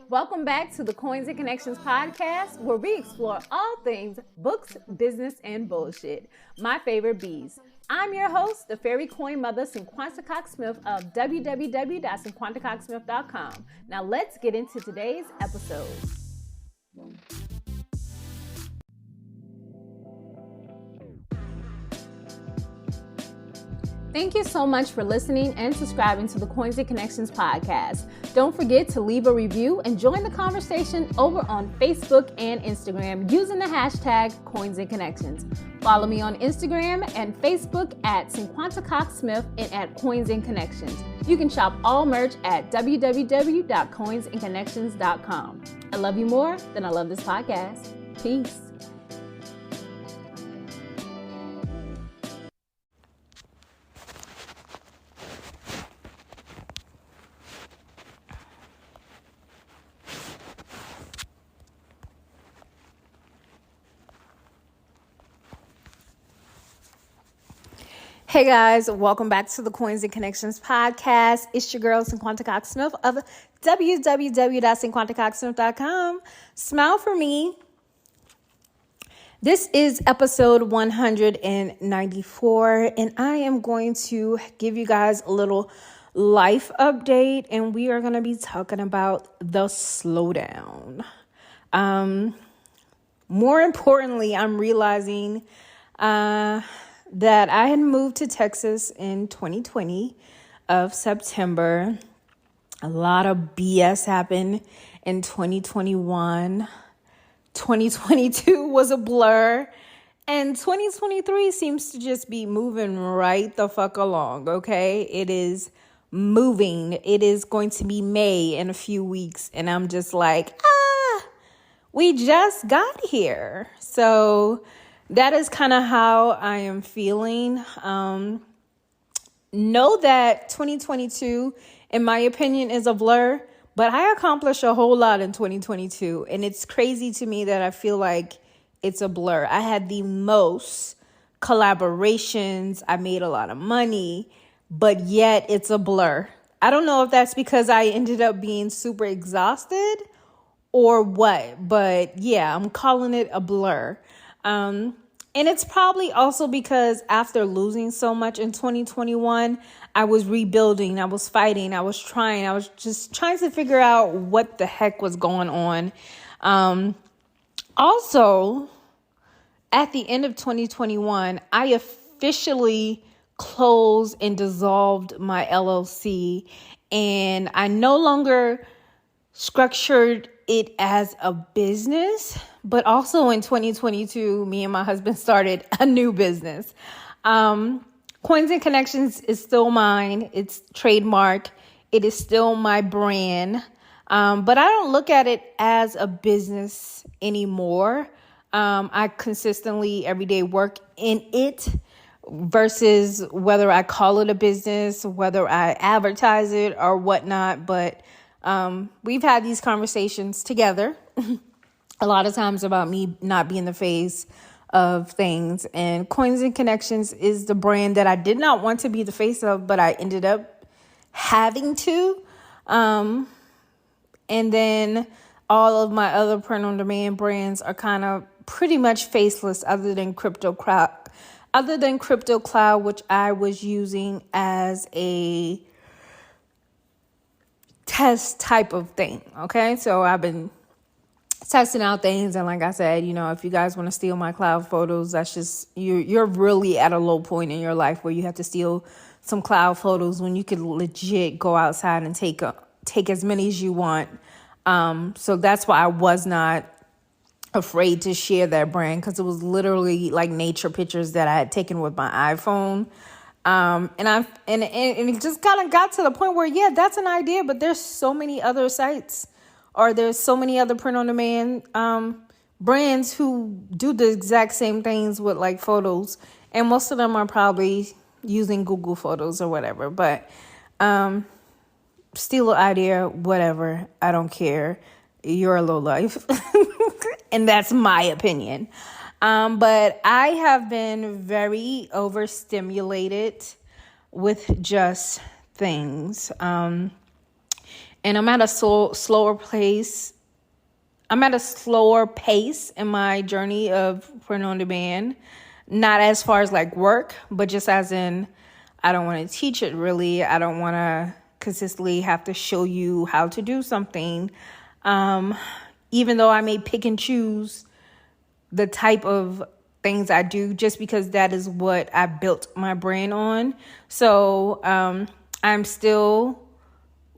Welcome back to the Coins and Connections podcast, where we explore all things books, business, and bullshit. My favorite bees. I'm your host, the fairy coin mother, Cinquanta Cox-Smith of www.cinquantacoxsmith.com. Now let's get into today's episode. Thank you so much for listening and subscribing to the Coins and Connections podcast. Don't forget to leave a review and join the conversation over on Facebook and Instagram using the hashtag Coins and Connections. Follow me on Instagram and Facebook at Cinquanta Cox-Smith and at Coins and Connections. You can shop all merch at www.coinsandconnections.com. I love you more than I love this podcast. Peace. Hey guys, welcome back to the Coins and Connections podcast. It's your girl, Cinquanta Cox-Smith of www.cinquantacoxsmith.com. Smile for me. This is episode 194, and I am going to give you guys a little life update, and we are going to be talking about the slowdown. More importantly, I'm realizing that I had moved to Texas in 2020 of September. A lot of BS happened in 2021. 2022 was a blur. And 2023 seems to just be moving right the fuck along, okay? It is moving. It is going to be May in a few weeks. And I'm just like, we just got here. So that is kind of how I am feeling. Know that 2022, in my opinion, is a blur, but I accomplished a whole lot in 2022. And it's crazy to me that I feel like it's a blur. I had the most collaborations. I made a lot of money, but yet it's a blur. I don't know if that's because I ended up being super exhausted or what, but yeah, I'm calling it a blur. And it's probably also because after losing so much in 2021, I was rebuilding, I was fighting, I was just trying to figure out what the heck was going on. Also, at the end of 2021, I officially closed and dissolved my LLC, and I no longer structured it as a business, but also in 2022, me and my husband started a new business. Coins and Connections is still mine. It's trademark. It is still my brand. But I don't look at it as a business anymore. I consistently every day work in it versus whether I call it a business, whether I advertise it or whatnot. But we've had these conversations together a lot of times about me not being the face of things. And Coins and Connections is the brand that I did not want to be the face of, but I ended up having to. And then all of my other print on demand brands are kind of pretty much faceless other than Crypto Cloud, which I was using as a test type of thing. Okay. So I've been testing out things. And like I said, if you guys want to steal my cloud photos, that's just, you're really at a low point in your life where you have to steal some cloud photos when you could legit go outside and take as many as you want. So that's why I was not afraid to share that brand, because it was literally like nature pictures that I had taken with my iPhone. And it just kind of got to the point where, yeah, that's an idea, but there's so many other sites, or there's so many other print on demand brands who do the exact same things with like photos, and most of them are probably using Google Photos or whatever. But steal an idea, whatever, I don't care. You're a lowlife, and that's my opinion. But I have been very overstimulated with just things. And I'm at a slower place. I'm at a slower pace in my journey of print on demand. Not as far as like work, but just as in, I don't want to teach it really. I don't want to consistently have to show you how to do something. Even though I may pick and choose the type of things I do just because that is what I built my brand on. So I'm still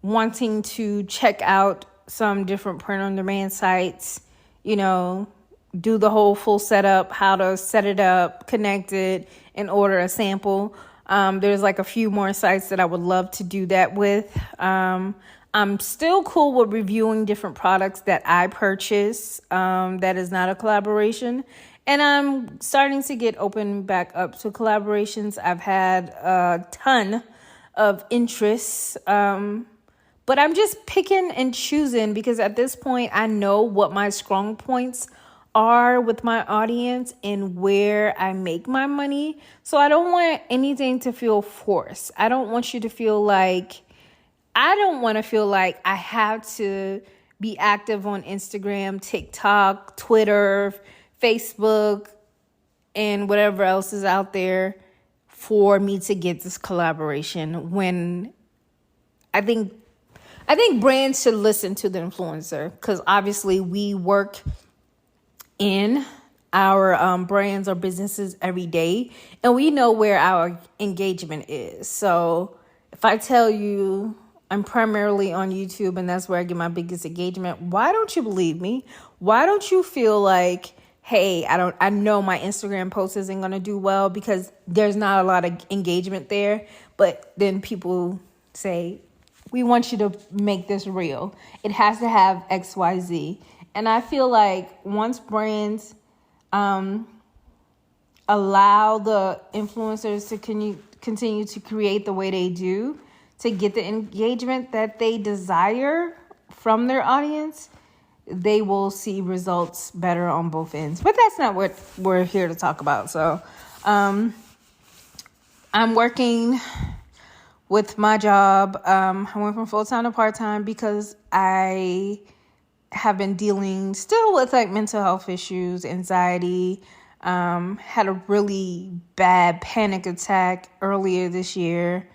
wanting to check out some different print on demand sites, do the whole full setup, how to set it up, connect it, and order a sample. There's like a few more sites that I would love to do that with. I'm still cool with reviewing different products that I purchase. That is not a collaboration. And I'm starting to get open back up to collaborations. I've had a ton of interests. But I'm just picking and choosing because at this point, I know what my strong points are with my audience and where I make my money. So I don't want anything to feel forced. I don't want to feel like I have to be active on Instagram, TikTok, Twitter, Facebook, and whatever else is out there for me to get this collaboration. When I think brands should listen to the influencer because obviously we work in our brands or businesses every day and we know where our engagement is. So if I tell you I'm primarily on YouTube and that's where I get my biggest engagement, why don't you believe me? Why don't you feel like, hey, I know my Instagram post isn't going to do well because there's not a lot of engagement there, but then people say, we want you to make this real. It has to have XYZ. And I feel like once brands allow the influencers to continue to create the way they do, to get the engagement that they desire from their audience, they will see results better on both ends. But that's not what we're here to talk about. So I'm working with my job. I went from full-time to part-time because I have been dealing still with like mental health issues, anxiety. Had a really bad panic attack earlier this year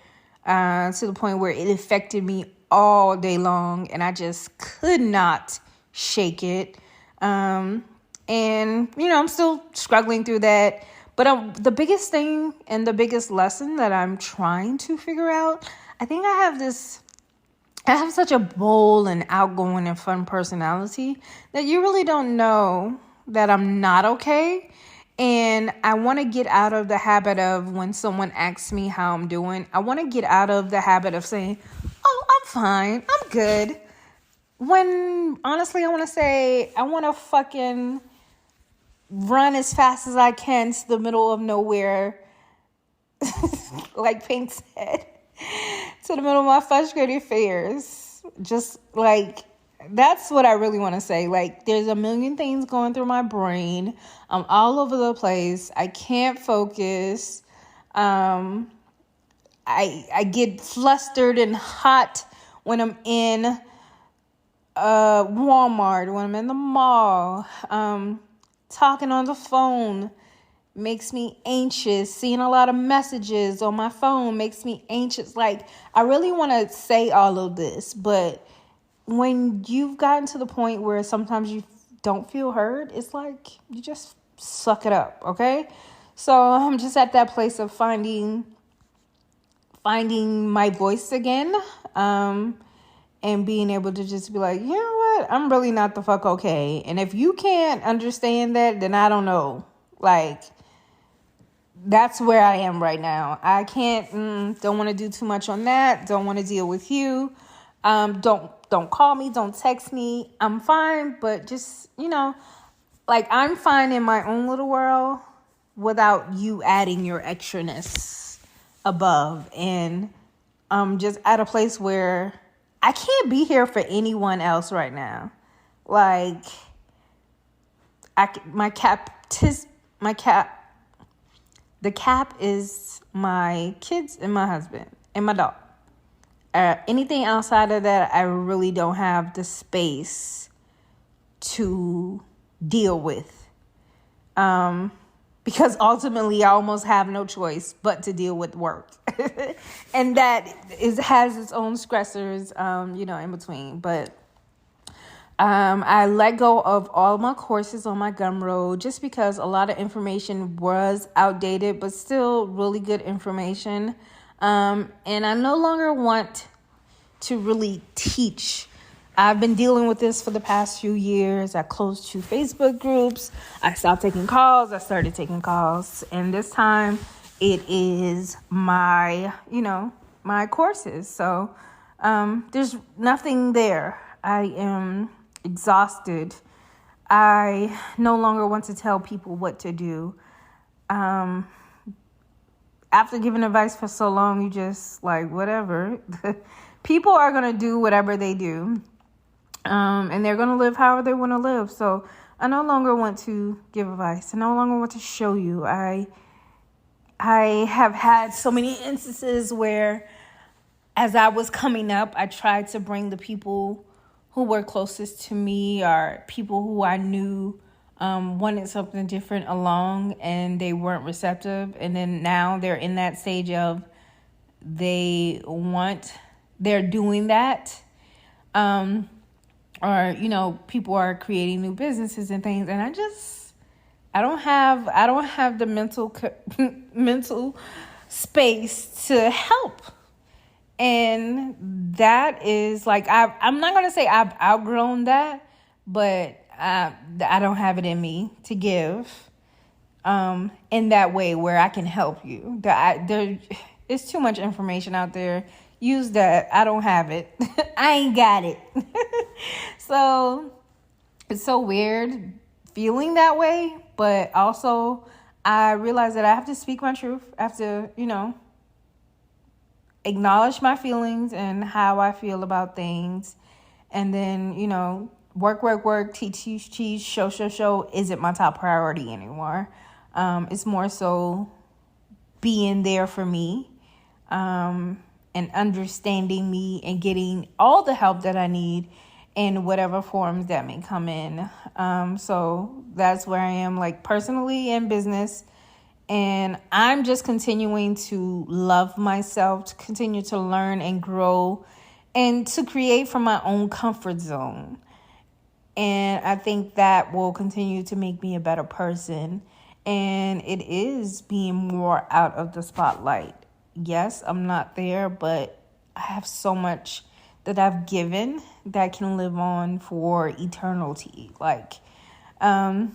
to the point where it affected me all day long and I just could not shake it. And, I'm still struggling through that. But the biggest thing and the biggest lesson that I'm trying to figure out, I think I have such a bold and outgoing and fun personality that you really don't know that I'm not okay. And I want to get out of the habit of when someone asks me how I'm doing, I want to get out of the habit of saying, oh, I'm fine, I'm good. When honestly, I want to fucking run as fast as I can to the middle of nowhere, like Pink said, to the middle of my frustrated affairs. Just like, that's what I really want to say. Like, there's a million things going through my brain. I'm all over the place. I can't focus. I get flustered and hot when I'm in Walmart, when I'm in the mall. Talking on the phone makes me anxious. Seeing a lot of messages on my phone makes me anxious. Like, I really want to say all of this, but when you've gotten to the point where sometimes you don't feel heard, it's like you just suck it up, okay? So I'm just at that place of finding my voice again, and being able to just be like, you know what? I'm really not the fuck okay. And if you can't understand that, then I don't know. Like, that's where I am right now. I don't want to do too much on that. Don't want to deal with you. Don't call me. Don't text me. I'm fine. But just, like, I'm fine in my own little world without you adding your extraness above. And I'm just at a place where I can't be here for anyone else right now. Like, the cap is my kids and my husband and my dog. Anything outside of that, I really don't have the space to deal with. Because ultimately I almost have no choice but to deal with work. And that has its own stressors, in between. But I let go of all my courses on my Gumroad just because a lot of information was outdated, but still really good information. And I no longer want to really teach. I've been dealing with this for the past few years. I closed 2 Facebook groups. I stopped taking calls. I started taking calls. And this time it is my courses. So there's nothing there. I am exhausted. I no longer want to tell people what to do. After giving advice for so long, you just like, whatever. People are going to do whatever they do. And they're going to live however they want to live. So I no longer want to give advice. I no longer want to show you. I have had so many instances where as I was coming up, I tried to bring the people who were closest to me or people who I knew wanted something different along, and they weren't receptive. And then now they're in that stage of they're doing that. Or, people are creating new businesses and things. And I don't have the mental space to help. And that is like, I'm not going to say I've outgrown that, but I don't have it in me to give in that way where I can help you. There is too much information out there. Use that. I don't have it. I ain't got it. So it's so weird feeling that way, but also I realize that I have to speak my truth. I have to, acknowledge my feelings and how I feel about things. And then, work, teach, show isn't my top priority anymore. It's more so being there for me, and understanding me and getting all the help that I need in whatever forms that may come in. So that's where I am, like personally and business. And I'm just continuing to love myself, to continue to learn and grow, and to create from my own comfort zone. And I think that will continue to make me a better person. And it is being more out of the spotlight. Yes, I'm not there, but I have so much that I've given that can live on for eternity. And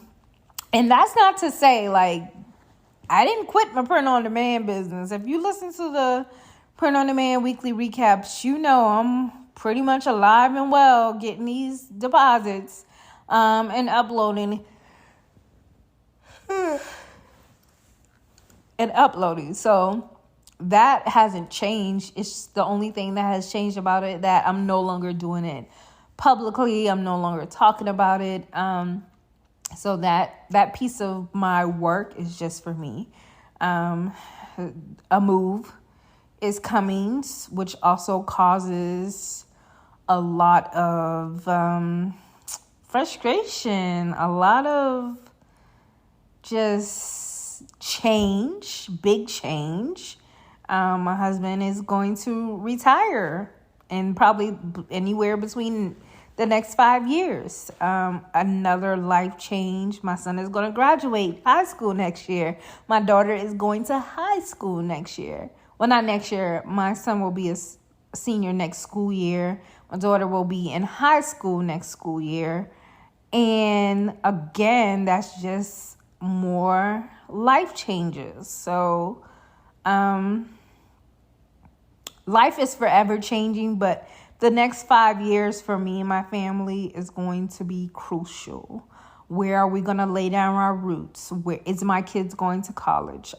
that's not to say, I didn't quit my print-on-demand business. If you listen to the print-on-demand weekly recaps, I'm pretty much alive and well, getting these deposits and uploading. So that hasn't changed. It's the only thing that has changed about it that I'm no longer doing it publicly. I'm no longer talking about it. So that piece of my work is just for me. A move is coming, which also causes a lot of frustration, a lot of just change, big change. My husband is going to retire in probably anywhere between the next 5 years. Another life change. My son is going to graduate high school next year. My daughter is going to high school next year. Well, not next year. My son will be a senior next school year. My daughter will be in high school next school year. And again, that's just more life changes. So, life is forever changing, but the next 5 years for me and my family is going to be crucial. Where are we going to lay down our roots? Where is my kids going to college?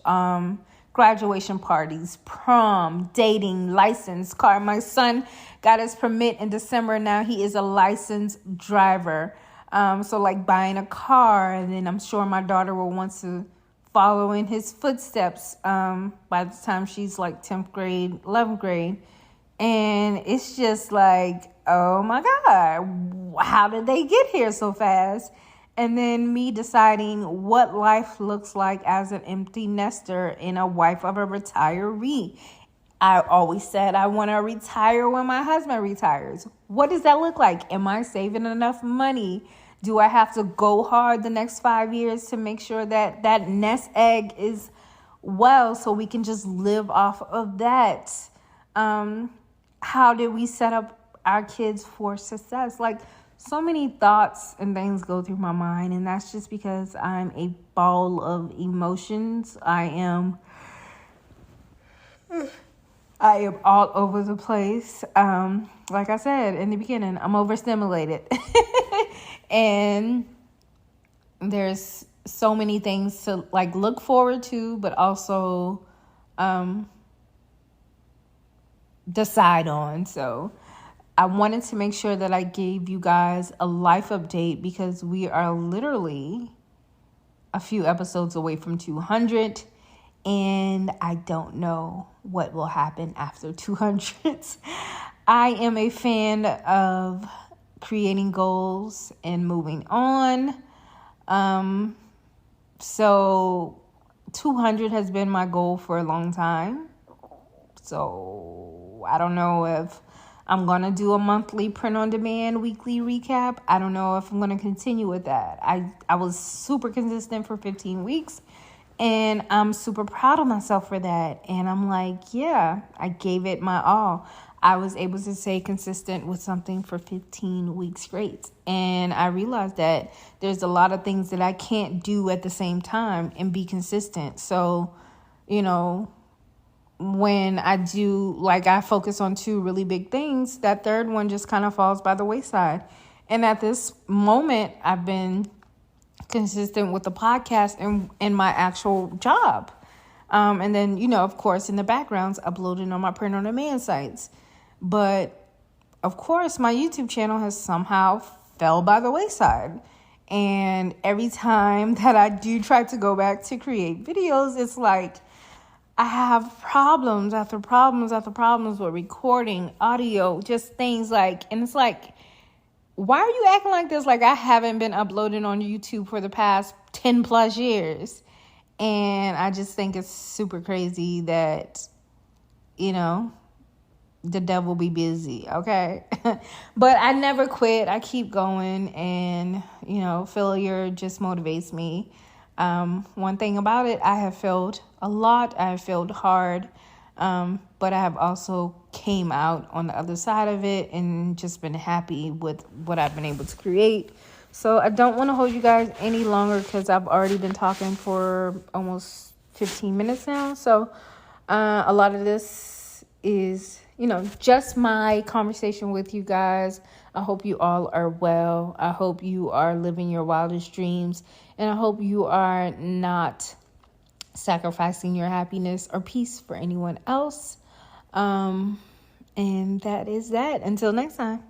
Graduation parties, prom, dating, license, car. My son got his permit in December. Now he is a licensed driver. So buying a car, and then I'm sure my daughter will want to follow in his footsteps by the time she's 10th grade, 11th grade. And it's just like, oh my God, how did they get here so fast? And then me deciding what life looks like as an empty nester and a wife of a retiree. I always said I want to retire when my husband retires. What does that look like? Am I saving enough money? Do I have to go hard the next 5 years to make sure that that nest egg is well so we can just live off of that? How did we set up our kids for success? Like, so many thoughts and things go through my mind, and that's just because I'm a ball of emotions. I am all over the place. Like I said in the beginning, I'm overstimulated. And there's so many things to like look forward to, but also decide on. So I wanted to make sure that I gave you guys a life update because we are literally a few episodes away from 200. And I don't know what will happen after 200. I am a fan of creating goals and moving on. So 200 has been my goal for a long time. So I don't know if I'm going to do a monthly print-on-demand weekly recap. I don't know if I'm going to continue with that. I was super consistent for 15 weeks. And I'm super proud of myself for that. And I'm like, yeah, I gave it my all. I was able to stay consistent with something for 15 weeks straight. And I realized that there's a lot of things that I can't do at the same time and be consistent. So, you know, when I do, like, I focus on two really big things, that third one just kind of falls by the wayside. And at this moment, I've been consistent with the podcast and my actual job. And then, you know, of course, in the backgrounds, uploading on my print-on-demand sites. But, of course, my YouTube channel has somehow fell by the wayside. And every time that I do try to go back to create videos, it's like I have problems after problems after problems with recording, audio, just things like, and it's like, why are you acting like this? Like I haven't been uploading on YouTube for the past 10 plus years. And I just think it's super crazy that, you know, the devil be busy. Okay. But I never quit. I keep going, and, you know, failure just motivates me. One thing about it, I have failed a lot. I have failed hard. But I have also came out on the other side of it and just been happy with what I've been able to create. So I don't want to hold you guys any longer because I've already been talking for almost 15 minutes now. So a lot of this is, you know, just my conversation with you guys. I hope you all are well. I hope you are living your wildest dreams. And I hope you are not sacrificing your happiness or peace for anyone else. And that is that. Until next time.